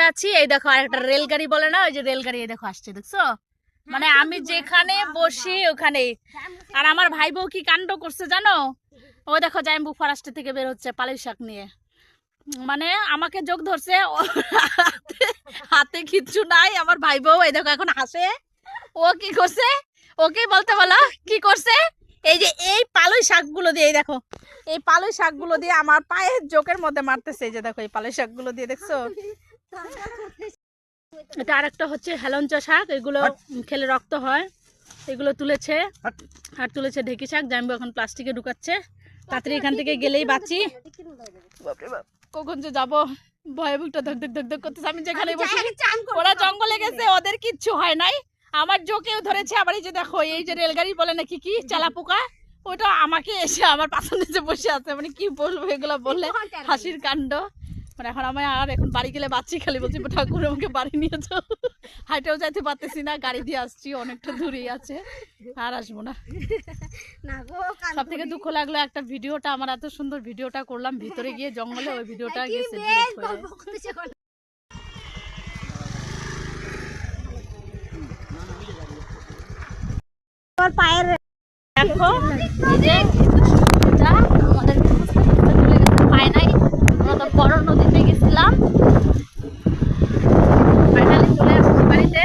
আছি। এই দেখো আরেকটা রেলগাড়ি বলে না, ওই যে রেলগাড়ি এই দেখো আসছে, দেখছো? মানে আমি যেখানে বসি ওখানে। আর আমার ভাই বউ কি কাণ্ড করছে জানো? ও দেখো জাইম্বু ফরেস্ট থেকে বের হচ্ছে পালং শাক নিয়ে। মানে আমাকে যোগ ধরছে, হাতে কিচ্ছু নাই। আমার ভাই বউ এই দেখো এখন হাসে। ও কি করছে? ওকে বলতে বলো কি করছে? এই যে এই পালং শাকগুলো দিয়ে, এই দেখো এই পালং শাকগুলো দিয়ে আমার পায়ের জোকের মধ্যে মারতেছে। এই যে দেখো এই পালং শাকগুলো দিয়ে, দেখছো? এটা আরেকটা হচ্ছে হেলঞ্চ শাক, এগুলো খেলে রক্ত হয়। এগুলো তুলেছে, আর তুলেছে ঢেকি শাক। জাম্বু এখন প্লাস্টিকে ঢুকাচ্ছে। তাড়াতাড়ি এখান থেকে গেলেই বাঁচি। কখন যে যাবো, ভয়ে বুকটা ধক ধক ধক ধক করতেছে। আমি যেখানে বসি, ওরা জঙ্গলে গেছে, ওদের কিচ্ছু হয় নাই, আমার জোকেও ধরেছে। আবার এই যে দেখো এই যে রেলগাড়ি বলে নাকি কি চালা পোকা, ওটা আমাকে এসে আমার পাশে নিচে বসে আছে। মানে কি বলবো এগুলো বললে, হাসির কাণ্ড। মানে এখন আমি আর এখন বাড়ি গেলে বাচ্চি খালি বলছি ঠাকুর আমাকে বাড়ি নিয়ে যাও। হাইটেও যাইতে পারতেছি না, গাড়ি দিয়ে আসছি, অনেকটা দূরেই আছে, আর আসবো না। সব থেকে দুঃখ লাগলো একটা ভিডিওটা, আমার এত সুন্দর ভিডিওটা করলাম ভিতরে গিয়ে জঙ্গলে, ওই ভিডিওটা গেছে পায়ের। দেখো এই যে আমাদের চলে গেছে, পায় নাই। আমরা তো বড় নদীতে গেছিলাম, ফাইনালি চলে আসছি বাড়িতে।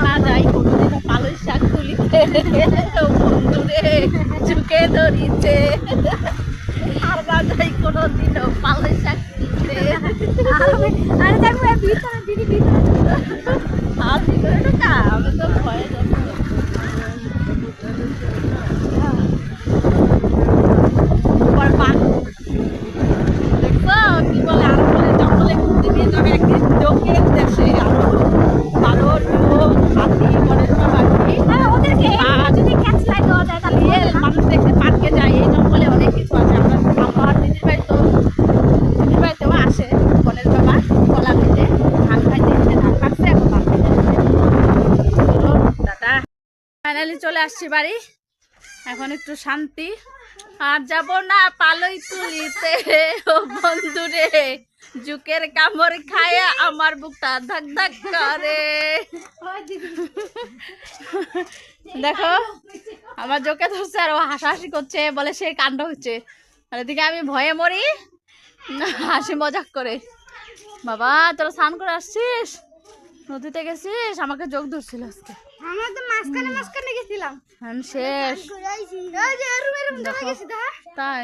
না যাই কোনোদিনও পালং শাক তুলিতে, বন্ধুরে চুকে ধরিতে। আর না যাই কোনোদিনও পালং শাক তুলিতে। আর ভিতরে ঢোকা, আমি তো ভয়ে যাবো। দেখছো কি বলে, আরো বলে জঙ্গলে ঘুরতে নিয়ে যাবে একদিন জোকের দেশে। আরো ভালো লোক, হাতি, গণেশ বাবা, মানুষ দেখতে পার্কে যায়। এই জঙ্গলে অনেক কিছু আছে। আমার দিদির বাড়িতেও আসে গণেশ বাবা, কলা খেতে, ধান খাইতে, ধান পাকছে, এখন ধান খাইতে। দাদা ফাইনালি চলে আসছি বাড়ি, এখন একটু শান্তি। আর যাব না পালই তুলিতে, ও বন্ধুরে জুকের কামড় খায় আমার বুকটা ধাক ধাক করে। দেখো আমার জোকে ধরছে, আর ও হাসাহাসি করছে, বলে সে কাণ্ড হচ্ছে। আর এদিকে আমি ভয়ে মরি, হাসি মজাক করে। বাবা তোরা স্নান করে আসছিস, নদীতে গেছিস? আমাকে যোগ ধরছিল আজকে। আমরা তো মাঝখানে গেছিলাম, শেষ। তাই